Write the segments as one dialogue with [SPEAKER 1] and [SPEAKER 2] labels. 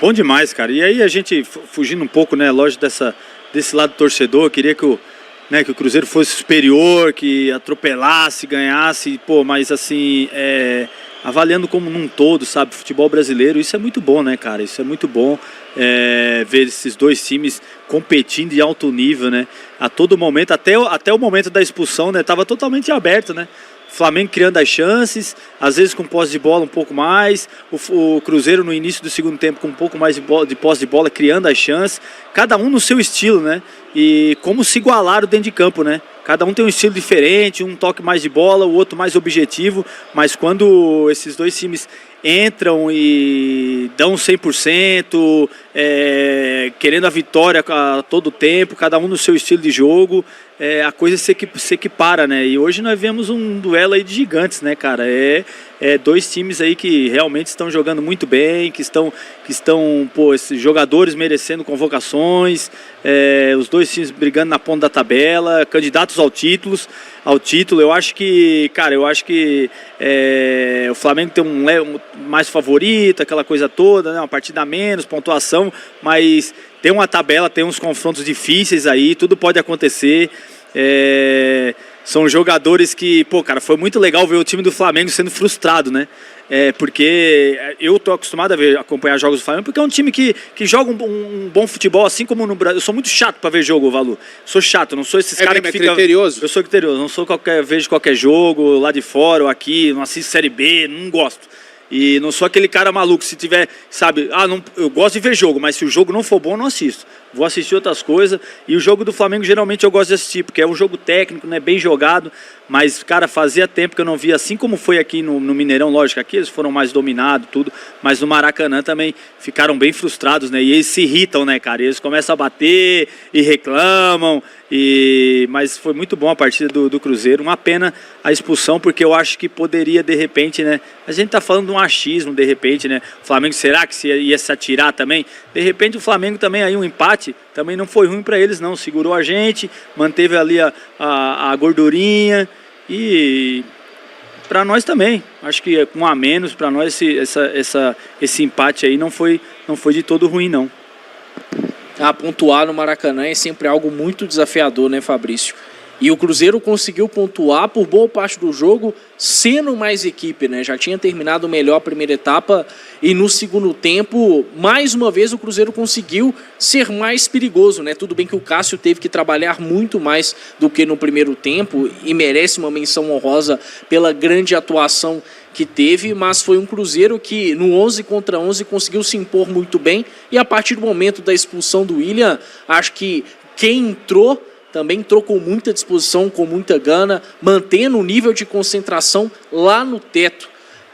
[SPEAKER 1] Bom demais, cara. E aí a gente, fugindo um pouco, né, lógico, desse lado torcedor, queria que o Cruzeiro fosse superior, que atropelasse, ganhasse, pô, mas assim, avaliando como num todo, sabe, futebol brasileiro, isso é muito bom, né, cara, isso é muito bom, ver esses dois times competindo em alto nível, né, a todo momento, até o momento da expulsão, né, tava totalmente aberto, né. Flamengo criando as chances, às vezes com posse de bola um pouco mais, o Cruzeiro no início do segundo tempo com um pouco mais de posse de bola, criando as chances, cada um no seu estilo, né? E como se igualaram dentro de campo, né? Cada um tem um estilo diferente, um toque mais de bola, o outro mais objetivo, mas quando esses dois times entram e dão 100%, querendo a vitória a todo tempo, cada um no seu estilo de jogo, a coisa se equipara, né? E hoje nós vemos um duelo aí de gigantes, né, cara? Dois times aí que realmente estão jogando muito bem, que estão pô, esses jogadores merecendo convocações, os dois times brigando na ponta da tabela, candidatos ao título. Eu acho que, cara, o Flamengo tem um mais favorito, aquela coisa toda, né? Uma partida a menos, pontuação, mas tem uma tabela, tem uns confrontos difíceis aí, tudo pode acontecer. São jogadores que, pô, cara, foi muito legal ver o time do Flamengo sendo frustrado, né? Porque eu tô acostumado a acompanhar jogos do Flamengo, porque é um time que joga um bom futebol, assim como no Brasil. Eu sou muito chato pra ver jogo, Valu. Sou chato, não sou esses caras que ficam...
[SPEAKER 2] criterioso?
[SPEAKER 1] Eu sou criterioso, não sou vejo qualquer jogo lá de fora ou aqui, não assisto Série B, não gosto. E não sou aquele cara maluco, se tiver, sabe, eu gosto de ver jogo, mas se o jogo não for bom, eu não assisto. Vou assistir outras coisas. E o jogo do Flamengo, geralmente, eu gosto de assistir, porque é um jogo técnico, né, bem jogado. Mas, cara, fazia tempo que eu não via, assim como foi aqui no Mineirão, lógico, aqui eles foram mais dominados, tudo. Mas no Maracanã também ficaram bem frustrados, né? E eles se irritam, né, cara? Eles começam a bater e reclamam. Mas foi muito bom a partida do Cruzeiro. Uma pena a expulsão, porque eu acho que poderia, de repente, né? A gente tá falando de um achismo, de repente, né? O Flamengo, será que ia se atirar também? De repente, o Flamengo também, aí um empate, também não foi ruim para eles, não. Segurou a gente, manteve ali a gordurinha e... para nós também, acho que com a menos, para nós esse empate aí não foi de todo ruim, não.
[SPEAKER 3] Pontuar no Maracanã é sempre algo muito desafiador, né, Fabrício? E o Cruzeiro conseguiu pontuar por boa parte do jogo, sendo mais equipe, né? Já tinha terminado melhor a primeira etapa e no segundo tempo, mais uma vez, o Cruzeiro conseguiu ser mais perigoso, né? Tudo bem que o Cássio teve que trabalhar muito mais do que no primeiro tempo e merece uma menção honrosa pela grande atuação que teve, mas foi um Cruzeiro que no 11 contra 11 conseguiu se impor muito bem e a partir do momento da expulsão do William, acho que quem entrou também entrou com muita disposição, com muita gana, mantendo o nível de concentração lá no teto.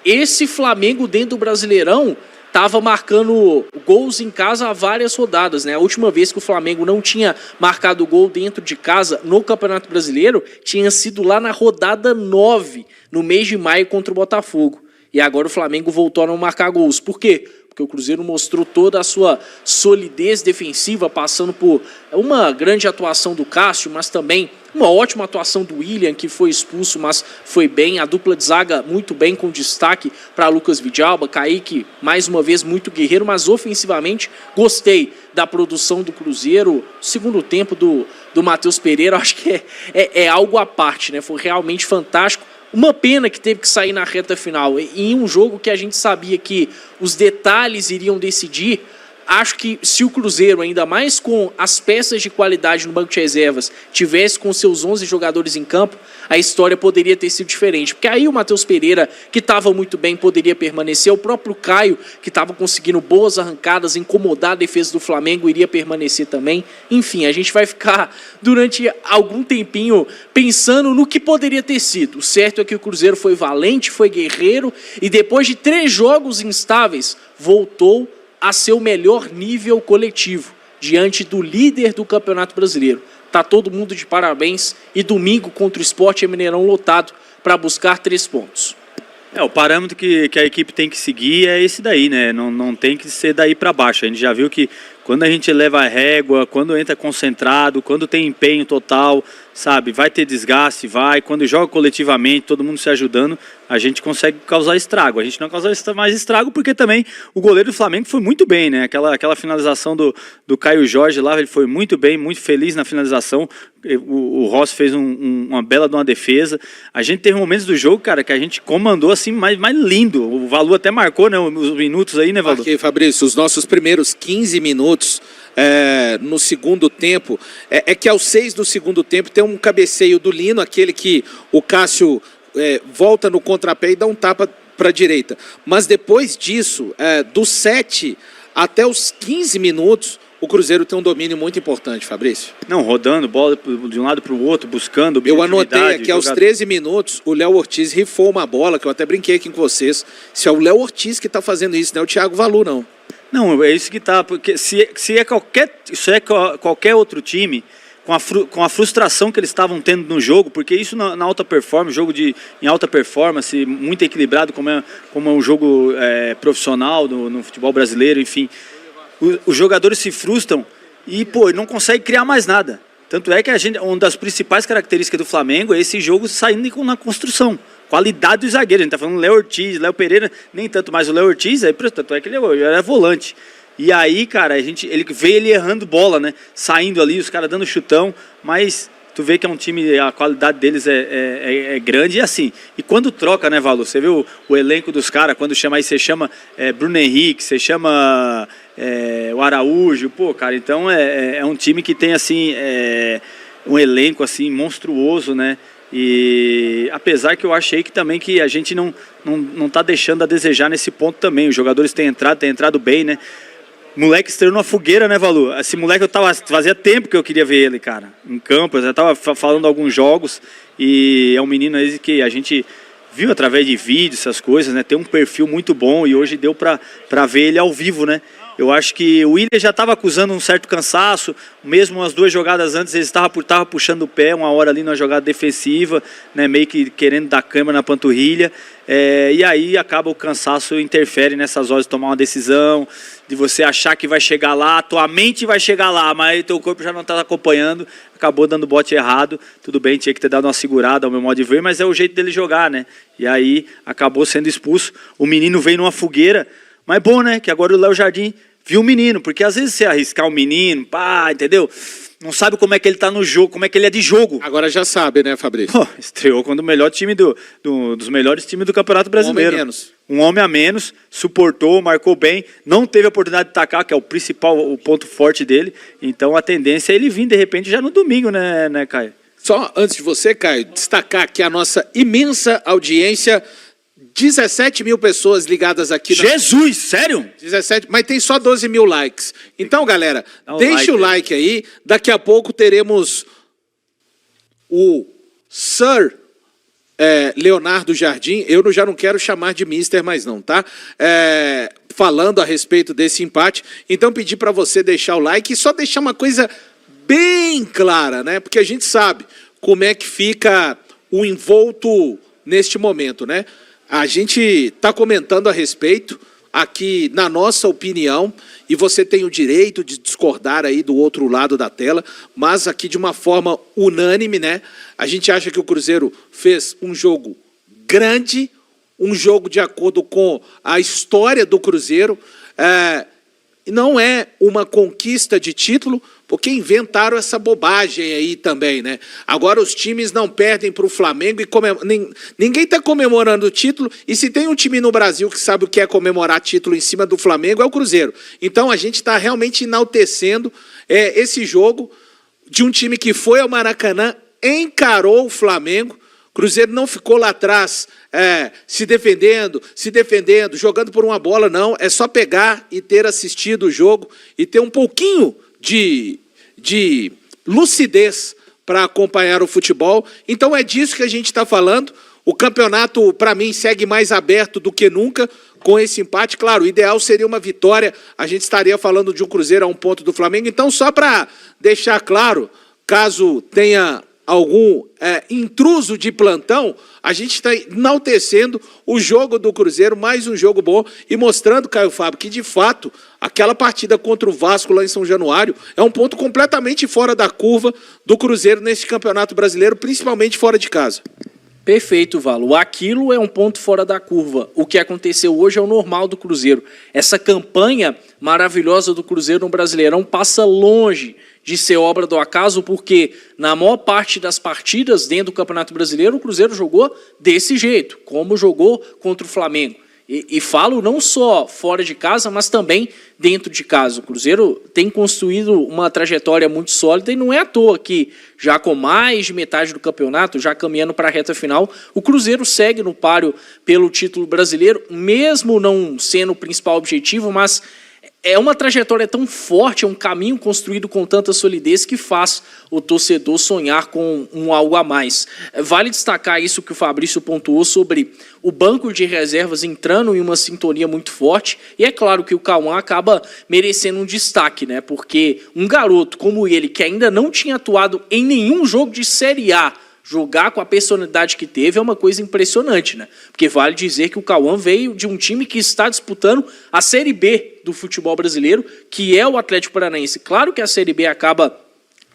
[SPEAKER 3] Esse Flamengo dentro do Brasileirão estava marcando gols em casa há várias rodadas, né? A última vez que o Flamengo não tinha marcado gol dentro de casa no Campeonato Brasileiro tinha sido lá na rodada 9, no mês de maio contra o Botafogo. E agora o Flamengo voltou a não marcar gols. Por quê? Porque o Cruzeiro mostrou toda a sua solidez defensiva, passando por uma grande atuação do Cássio, mas também uma ótima atuação do William, que foi expulso, mas foi bem. A dupla de zaga muito bem, com destaque para Lucas Vidalba. Kaique, mais uma vez, muito guerreiro, mas ofensivamente gostei da produção do Cruzeiro. Segundo tempo do Matheus Pereira, acho que é algo à parte, né? Foi realmente fantástico. Uma pena que teve que sair na reta final. Em um jogo que a gente sabia que os detalhes iriam decidir, acho que se o Cruzeiro, ainda mais com as peças de qualidade no banco de reservas, tivesse com seus 11 jogadores em campo, a história poderia ter sido diferente. Porque aí o Matheus Pereira, que estava muito bem, poderia permanecer. O próprio Caio, que estava conseguindo boas arrancadas, incomodar a defesa do Flamengo, iria permanecer também. Enfim, a gente vai ficar durante algum tempinho pensando no que poderia ter sido. O certo é que o Cruzeiro foi valente, foi guerreiro, e depois de 3 jogos instáveis, voltou a seu melhor nível coletivo, diante do líder do Campeonato Brasileiro. Tá todo mundo de parabéns e domingo contra o Sport é Mineirão lotado para buscar 3 pontos.
[SPEAKER 1] O parâmetro que a equipe tem que seguir é esse daí, né? Não tem que ser daí para baixo. A gente já viu que quando a gente leva a régua, quando entra concentrado, quando tem empenho total, sabe? Vai ter desgaste, vai. Quando joga coletivamente, todo mundo se ajudando, a gente consegue causar estrago. A gente não causa mais estrago porque também o goleiro do Flamengo foi muito bem, né? Aquela finalização do Caio Jorge lá, ele foi muito bem, muito feliz na finalização. O Rossi fez uma bela de uma defesa. A gente teve momentos do jogo, cara, que a gente comandou assim, mais lindo. O Valu até marcou, né, os minutos aí, né, Valu?
[SPEAKER 2] Marquei, Fabrício, os nossos primeiros 15 minutos no segundo tempo, que aos 6 do segundo tempo tem um cabeceio do Lino, aquele que o Cássio volta no contrapé e dá um tapa para a direita. Mas depois disso, dos 7 até os 15 minutos, o Cruzeiro tem um domínio muito importante, Fabrício.
[SPEAKER 1] Não, rodando, bola de um lado para o outro, buscando.
[SPEAKER 2] Eu anotei aqui, aos 13 minutos, o Léo Ortiz rifou uma bola, que eu até brinquei aqui com vocês. Se é o Léo Ortiz que está fazendo isso, não é o Thiago Valu, não.
[SPEAKER 1] Não, é isso que tá, porque se é qualquer outro time, com a frustração que eles estavam tendo no jogo, porque isso na alta performance, jogo em alta performance, muito equilibrado, como é um jogo profissional no futebol brasileiro, enfim, os jogadores se frustram e, não consegue criar mais nada. Tanto é que uma das principais características do Flamengo é esse jogo saindo na construção. Qualidade dos zagueiros, a gente tá falando Léo Ortiz, Léo Pereira, nem tanto mais o Léo Ortiz, tanto é que ele era volante. E aí, cara, ele veio errando bola, né? Saindo ali, os caras dando chutão, mas tu vê que é um time, a qualidade deles é grande e assim. E quando troca, né, Valu? Você vê o elenco dos caras, quando chama aí, você chama Bruno Henrique, você chama o Araújo, cara, então é um time que tem, assim, um elenco, assim, monstruoso, né? E apesar que eu achei que também que a gente não tá deixando a desejar nesse ponto também. Os jogadores têm entrado bem, né? Moleque estreou numa fogueira, né, Valu? Esse moleque fazia tempo que eu queria ver ele, cara, em campo. Eu já tava falando de alguns jogos e é um menino aí que a gente viu através de vídeos, essas coisas, né? Tem um perfil muito bom e hoje deu pra ver ele ao vivo, né? Eu acho que o Willian já estava acusando um certo cansaço, mesmo as 2 jogadas antes ele estava puxando o pé, uma hora ali na jogada defensiva, né, meio que querendo dar câimbra na panturrilha, e aí acaba o cansaço, interfere nessas horas de tomar uma decisão, de você achar que vai chegar lá, tua mente vai chegar lá, mas teu corpo já não está acompanhando, acabou dando bote errado, tudo bem, tinha que ter dado uma segurada ao meu modo de ver, mas é o jeito dele jogar, né, e aí acabou sendo expulso, o menino veio numa fogueira. Mas bom, né? Que agora o Léo Jardim viu o menino. Porque às vezes você arriscar o menino, entendeu? Não sabe como é que ele tá no jogo, como é que ele é de jogo.
[SPEAKER 2] Agora já sabe, né, Fabrício?
[SPEAKER 1] Estreou quando o melhor time dos melhores times do Campeonato Brasileiro.
[SPEAKER 2] Um homem a menos.
[SPEAKER 1] Um homem a menos, suportou, marcou bem, não teve a oportunidade de tacar, que é o principal, o ponto forte dele. Então a tendência é ele vir, de repente, já no domingo, né, Caio?
[SPEAKER 2] Só antes de você, Caio, destacar aqui a nossa imensa audiência. 17 mil pessoas ligadas aqui.
[SPEAKER 1] Jesus, sério?
[SPEAKER 2] 17, mas tem só 12 mil likes. Então, galera, deixa o like aí. Daqui a pouco teremos o Sir Leonardo Jardim. Eu já não quero chamar de Mister mais não, tá? Falando a respeito desse empate. Então, pedir para você deixar o like e só deixar uma coisa bem clara, né? Porque a gente sabe como é que fica o envolto neste momento, né? A gente está comentando a respeito aqui na nossa opinião e você tem o direito de discordar aí do outro lado da tela, mas aqui de uma forma unânime, né? A gente acha que o Cruzeiro fez um jogo grande, um jogo de acordo com a história do Cruzeiro. Não é uma conquista de título, porque inventaram essa bobagem aí também, né? Agora os times não perdem para o Flamengo e ninguém está comemorando o título, e se tem um time no Brasil que sabe o que é comemorar título em cima do Flamengo, é o Cruzeiro. Então a gente está realmente enaltecendo esse jogo de um time que foi ao Maracanã, encarou o Flamengo. Cruzeiro não ficou lá atrás se defendendo, jogando por uma bola, não. É só pegar e ter assistido o jogo e ter um pouquinho de lucidez para acompanhar o futebol. Então é disso que a gente está falando. O campeonato, para mim, segue mais aberto do que nunca com esse empate. Claro, o ideal seria uma vitória. A gente estaria falando de um Cruzeiro a 1 ponto do Flamengo. Então, só para deixar claro, caso tenha algum intruso de plantão, a gente está enaltecendo o jogo do Cruzeiro, mais um jogo bom, e mostrando, Caio Fábio, que de fato aquela partida contra o Vasco lá em São Januário é um ponto completamente fora da curva do Cruzeiro nesse Campeonato Brasileiro, principalmente fora de casa.
[SPEAKER 3] Perfeito, Valo. Aquilo é um ponto fora da curva. O que aconteceu hoje é o normal do Cruzeiro. Essa campanha maravilhosa do Cruzeiro no Brasileirão passa longe de ser obra do acaso, porque na maior parte das partidas dentro do Campeonato Brasileiro, o Cruzeiro jogou desse jeito, como jogou contra o Flamengo. E falo não só fora de casa, mas também dentro de casa. O Cruzeiro tem construído uma trajetória muito sólida e não é à toa que, já com mais de metade do campeonato, já caminhando para a reta final, o Cruzeiro segue no páreo pelo título brasileiro, mesmo não sendo o principal objetivo, mas é uma trajetória tão forte, é um caminho construído com tanta solidez que faz o torcedor sonhar com algo a mais. Vale destacar isso que o Fabrício pontuou sobre o banco de reservas entrando em uma sintonia muito forte, e é claro que o Cauã acaba merecendo um destaque, né? Porque um garoto como ele, que ainda não tinha atuado em nenhum jogo de Série A, jogar com a personalidade que teve é uma coisa impressionante, né? Porque vale dizer que o Cauã veio de um time que está disputando a Série B do futebol brasileiro, que é o Atlético Paranaense. Claro que a Série B acaba,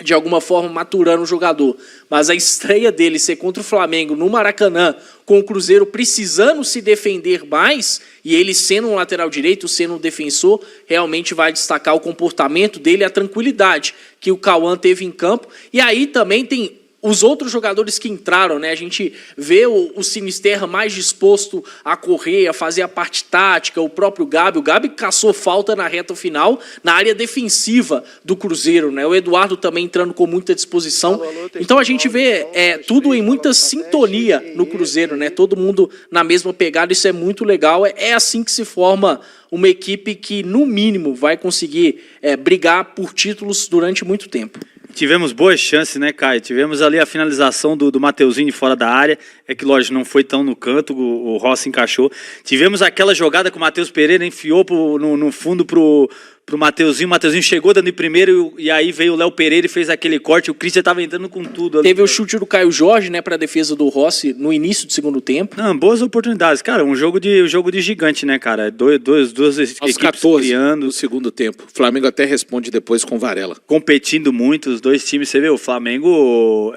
[SPEAKER 3] de alguma forma, maturando o jogador, mas a estreia dele ser contra o Flamengo no Maracanã, com o Cruzeiro precisando se defender mais, e ele sendo um lateral direito, sendo um defensor, realmente vai destacar o comportamento dele, a tranquilidade que o Cauã teve em campo. E aí também tem os outros jogadores que entraram, né? A gente vê o Sinisterra mais disposto a correr, a fazer a parte tática, o próprio Gabi. O Gabi caçou falta na reta final, na área defensiva do Cruzeiro, né? O Eduardo também entrando com muita disposição. Então a gente vê tudo em muita sintonia no Cruzeiro, né? Todo mundo na mesma pegada, isso é muito legal. É assim que se forma uma equipe que, no mínimo, vai conseguir brigar por títulos durante muito tempo.
[SPEAKER 1] Tivemos boas chances, né, Caio? Tivemos ali a finalização do Mateuzinho de fora da área. É que, lógico, não foi tão no canto, o Rossi encaixou. Tivemos aquela jogada que o Matheus Pereira enfiou no fundo pro Mateuzinho. O Mateuzinho chegou dando em primeiro e aí veio o Léo Pereira e fez aquele corte. O Christian estava entrando com tudo ali.
[SPEAKER 3] Teve o chute do Caio Jorge, né, para a defesa do Rossi no início do segundo tempo.
[SPEAKER 1] Não, boas oportunidades. Cara, um jogo de gigante, né, cara? Duas equipes
[SPEAKER 2] 14
[SPEAKER 1] criando.
[SPEAKER 2] no segundo tempo. O Flamengo até responde depois com Varela.
[SPEAKER 1] Competindo muito, os dois times. Você vê, o Flamengo...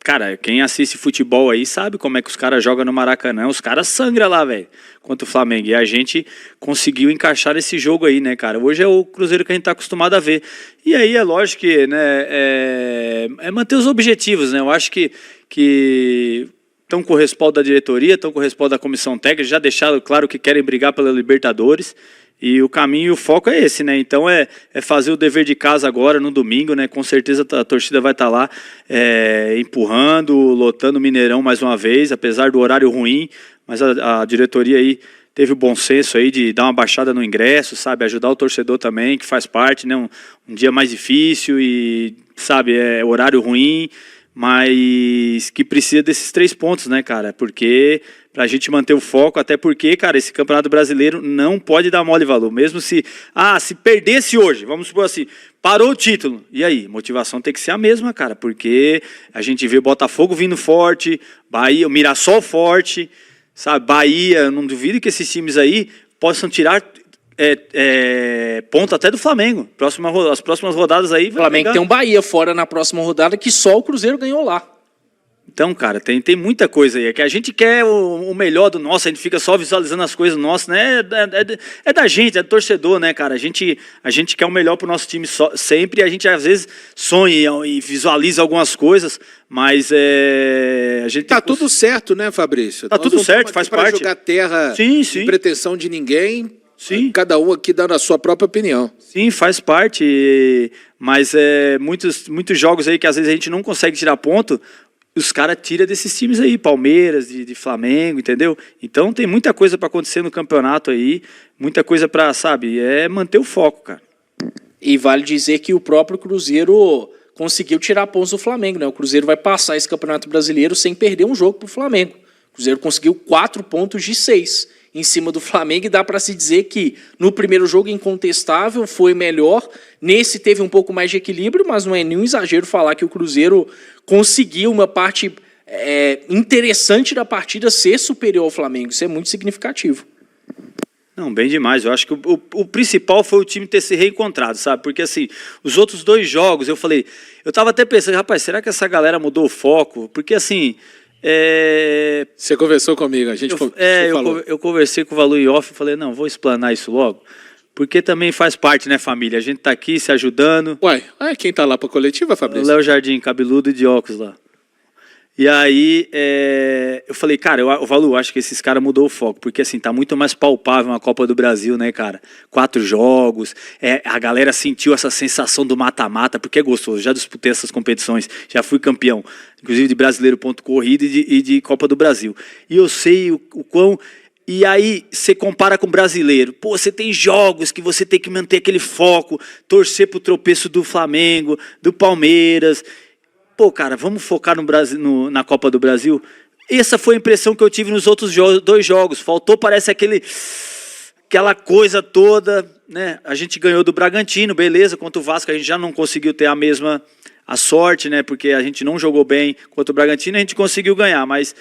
[SPEAKER 1] Cara, quem assiste futebol aí sabe como é que os caras jogam no Maracanã. Os caras sangram lá, velho, contra o Flamengo. E a gente conseguiu encaixar esse jogo aí, né, cara? Hoje é o Cruzeiro que a gente tá acostumado a ver. E aí é lógico que, né, é manter os objetivos, né? Eu acho que estão com o respaldo da diretoria, estão com o respaldo da comissão técnica, já deixaram claro que querem brigar pela Libertadores. E o caminho e o foco é esse, né? Então é fazer o dever de casa agora no domingo, né? Com certeza a torcida vai estar lá empurrando, lotando o Mineirão mais uma vez, apesar do horário ruim, mas a diretoria aí teve o bom senso aí de dar uma baixada no ingresso, sabe? Ajudar o torcedor também, que faz parte, né? Um dia mais difícil e, sabe, é horário ruim, mas que precisa desses 3 pontos, né, cara? Porque pra gente manter o foco, até porque, cara, esse Campeonato Brasileiro não pode dar mole valor. Mesmo se perdesse hoje, vamos supor assim, parou o título. E aí? Motivação tem que ser a mesma, cara, porque a gente vê Botafogo vindo forte, Bahia, o Mirassol forte, sabe? Bahia, não duvido que esses times aí possam tirar ponto até do Flamengo. As próximas rodadas aí...
[SPEAKER 3] O Flamengo tem um Bahia fora na próxima rodada que só o Cruzeiro ganhou lá.
[SPEAKER 1] Então, cara, tem muita coisa aí. É que a gente quer o melhor do nosso, a gente fica só visualizando as coisas nossas, né? É da gente, é do torcedor, né, cara? A gente quer o melhor pro nosso time sempre, e a gente às vezes sonha e visualiza algumas coisas, mas a gente...
[SPEAKER 2] Tá tudo certo, né, Fabrício?
[SPEAKER 1] Tá tudo certo, faz parte.
[SPEAKER 2] Para jogar terra sem pretensão de ninguém,
[SPEAKER 1] sim.
[SPEAKER 2] Cada um aqui dando a sua própria opinião.
[SPEAKER 1] Sim, faz parte, mas muitos jogos aí que às vezes a gente não consegue tirar ponto, os caras tiram desses times aí, Palmeiras, de Flamengo, entendeu? Então tem muita coisa para acontecer no campeonato aí, muita coisa para, sabe, manter o foco, cara.
[SPEAKER 3] E vale dizer que o próprio Cruzeiro conseguiu tirar pontos do Flamengo, né? O Cruzeiro vai passar esse Campeonato Brasileiro sem perder um jogo pro Flamengo. O Cruzeiro conseguiu 4 pontos de 6 em cima do Flamengo, e dá para se dizer que no primeiro jogo incontestável foi melhor, nesse teve um pouco mais de equilíbrio, mas não é nenhum exagero falar que o Cruzeiro conseguiu uma parte interessante da partida ser superior ao Flamengo. Isso é muito significativo.
[SPEAKER 1] Não, bem demais. Eu acho que o principal foi o time ter se reencontrado, sabe? Porque, assim, os outros 2 jogos, eu tava até pensando, rapaz, será que essa galera mudou o foco? Porque, assim,
[SPEAKER 2] Você conversou comigo, a gente falou.
[SPEAKER 1] Eu conversei com o Valu em off e falei, não, vou explanar isso logo, porque também faz parte, né, família? A gente tá aqui se ajudando.
[SPEAKER 2] Uai, quem tá lá pra coletiva, Fabrício?
[SPEAKER 1] O Léo Jardim, cabeludo e de óculos lá. E aí, eu falei, cara, o Valu, acho que esses caras mudou o foco, porque assim, tá muito mais palpável uma Copa do Brasil, né, cara? 4 jogos, a galera sentiu essa sensação do mata-mata, porque é gostoso, já disputei essas competições, já fui campeão, inclusive de brasileiro ponto corrida e de Copa do Brasil. E eu sei o quão... E aí, você compara com o brasileiro. Pô, você tem jogos que você tem que manter aquele foco, torcer pro tropeço do Flamengo, do Palmeiras... Pô, cara, vamos focar no Brasil, na Copa do Brasil? Essa foi a impressão que eu tive nos outros 2 jogos. Faltou, parece, aquela coisa toda, né? A gente ganhou do Bragantino, beleza. Contra o Vasco a gente já não conseguiu ter a sorte, né? Porque a gente não jogou bem. Contra o Bragantino a gente conseguiu ganhar, mas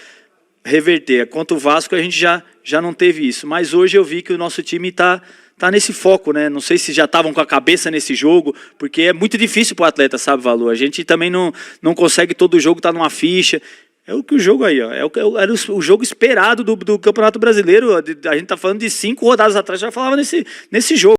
[SPEAKER 1] reverter. Contra o Vasco a gente já não teve isso. Mas hoje eu vi que o nosso time tá nesse foco, né? Não sei se já estavam com a cabeça nesse jogo, porque é muito difícil para o atleta, sabe, Valu? A gente também não consegue todo jogo estar numa ficha. É o que o jogo aí, ó. Era o jogo esperado do Campeonato Brasileiro. A gente tá falando de 5 rodadas atrás, já falava nesse jogo.